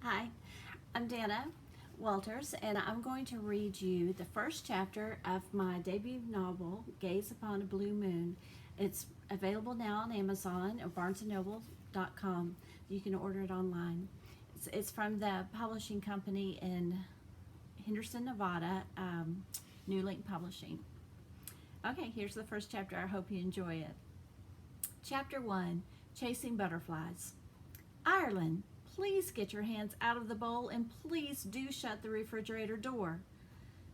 Hi, I'm Danna Walters, and I'm going to read you the first chapter of my debut novel, Gaze Upon a Blue Moon. It's available now on Amazon or barnesandnoble.com. You can order it online. It's from the publishing company in Henderson, Nevada, New Link Publishing. Okay, here's the first chapter. I hope you enjoy it. Chapter 1, Chasing Butterflies. Ireland, please get your hands out of the bowl and please do shut the refrigerator door.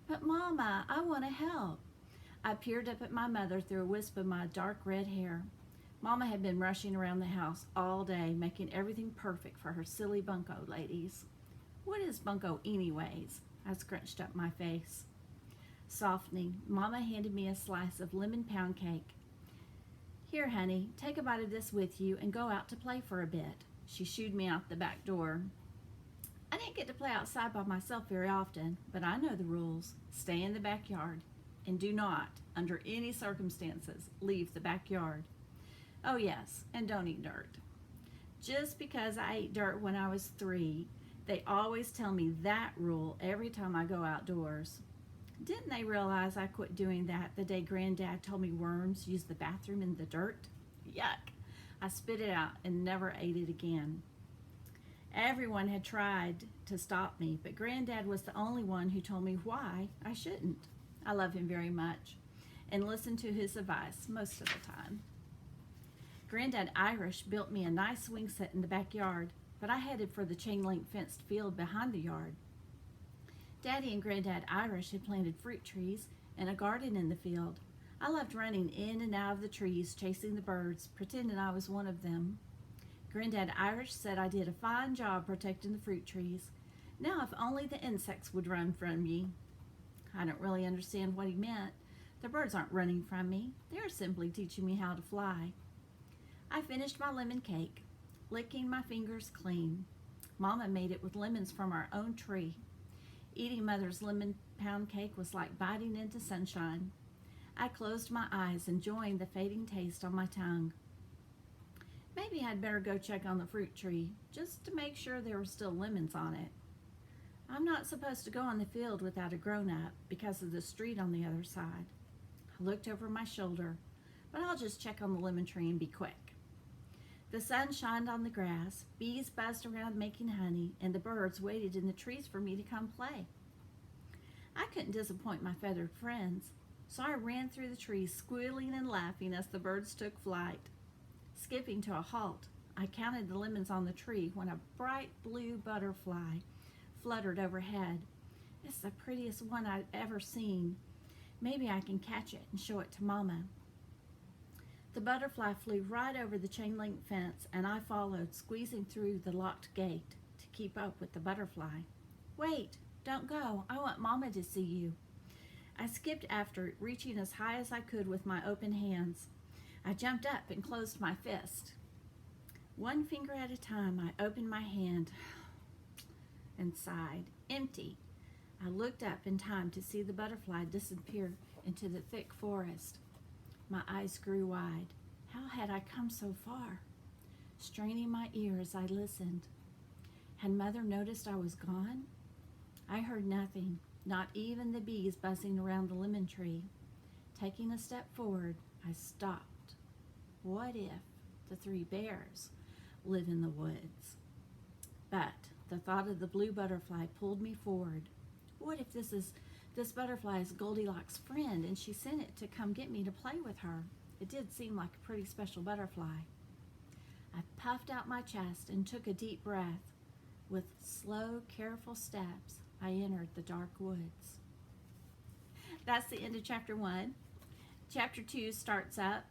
But Mama, I want to help. I peered up at my mother through a wisp of my dark red hair. Mama had been rushing around the house all day, making everything perfect for her silly bunco ladies. What is bunco anyways? I scrunched up my face. Softening, Mama handed me a slice of lemon pound cake. Here, honey, take a bite of this with you and go out to play for a bit. She shooed me out the back door. I didn't get to play outside by myself very often, but I know the rules. Stay in the backyard and do not, under any circumstances, leave the backyard. Oh yes, and don't eat dirt. Just because I ate dirt when I was 3, they always tell me that rule every time I go outdoors. Didn't they realize I quit doing that the day Granddad told me worms use the bathroom in the dirt? Yuck! I spit it out and never ate it again. Everyone had tried to stop me, but Granddad was the only one who told me why I shouldn't. I love him very much and listen to his advice most of the time. Granddad Irish built me a nice swing set in the backyard, but I headed for the chain-link fenced field behind the yard. Daddy and Granddad Irish had planted fruit trees and a garden in the field. I loved running in and out of the trees, chasing the birds, pretending I was one of them. Granddad Irish said I did a fine job protecting the fruit trees. Now if only the insects would run from me. I don't really understand what he meant. The birds aren't running from me. They're simply teaching me how to fly. I finished my lemon cake, licking my fingers clean. Mama made it with lemons from our own tree. Eating Mother's lemon pound cake was like biting into sunshine. I closed my eyes, enjoying the fading taste on my tongue. Maybe I'd better go check on the fruit tree, just to make sure there were still lemons on it. I'm not supposed to go on the field without a grown-up because of the street on the other side. I looked over my shoulder, but I'll just check on the lemon tree and be quick. The sun shined on the grass, bees buzzed around making honey, and the birds waited in the trees for me to come play. I couldn't disappoint my feathered friends, so I ran through the trees, squealing and laughing as the birds took flight. Skipping to a halt, I counted the lemons on the tree when a bright blue butterfly fluttered overhead. It's the prettiest one I've ever seen. Maybe I can catch it and show it to Mama. The butterfly flew right over the chain-link fence, and I followed, squeezing through the locked gate to keep up with the butterfly. Wait, don't go. I want Mama to see you. I skipped after it, reaching as high as I could with my open hands. I jumped up and closed my fist. One finger at a time, I opened my hand and sighed. Empty. I looked up in time to see the butterfly disappear into the thick forest. My eyes grew wide. How had I come so far? Straining my ears, I listened. Had Mother noticed I was gone? I heard nothing. Not even the bees buzzing around the lemon tree. Taking a step forward, I stopped. What if the 3 bears live in the woods? But the thought of the blue butterfly pulled me forward. What if this butterfly is Goldilocks' friend and she sent it to come get me to play with her? It did seem like a pretty special butterfly. I puffed out my chest and took a deep breath. With slow, careful steps, I entered the dark woods. That's the end of chapter 1. Chapter 2 starts up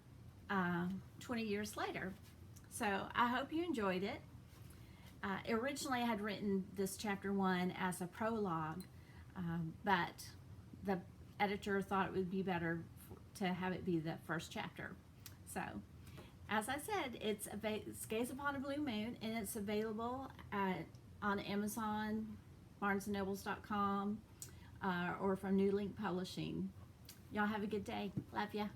20 years later. So I hope you enjoyed it. Originally I had written this chapter 1 as a prologue, but the editor thought it would be better to have it be the first chapter. So, as I said, it's Gaze Upon a Blue Moon, and it's available on Amazon, barnesandnobles.com, or from New Link Publishing. Y'all have a good day. Love ya.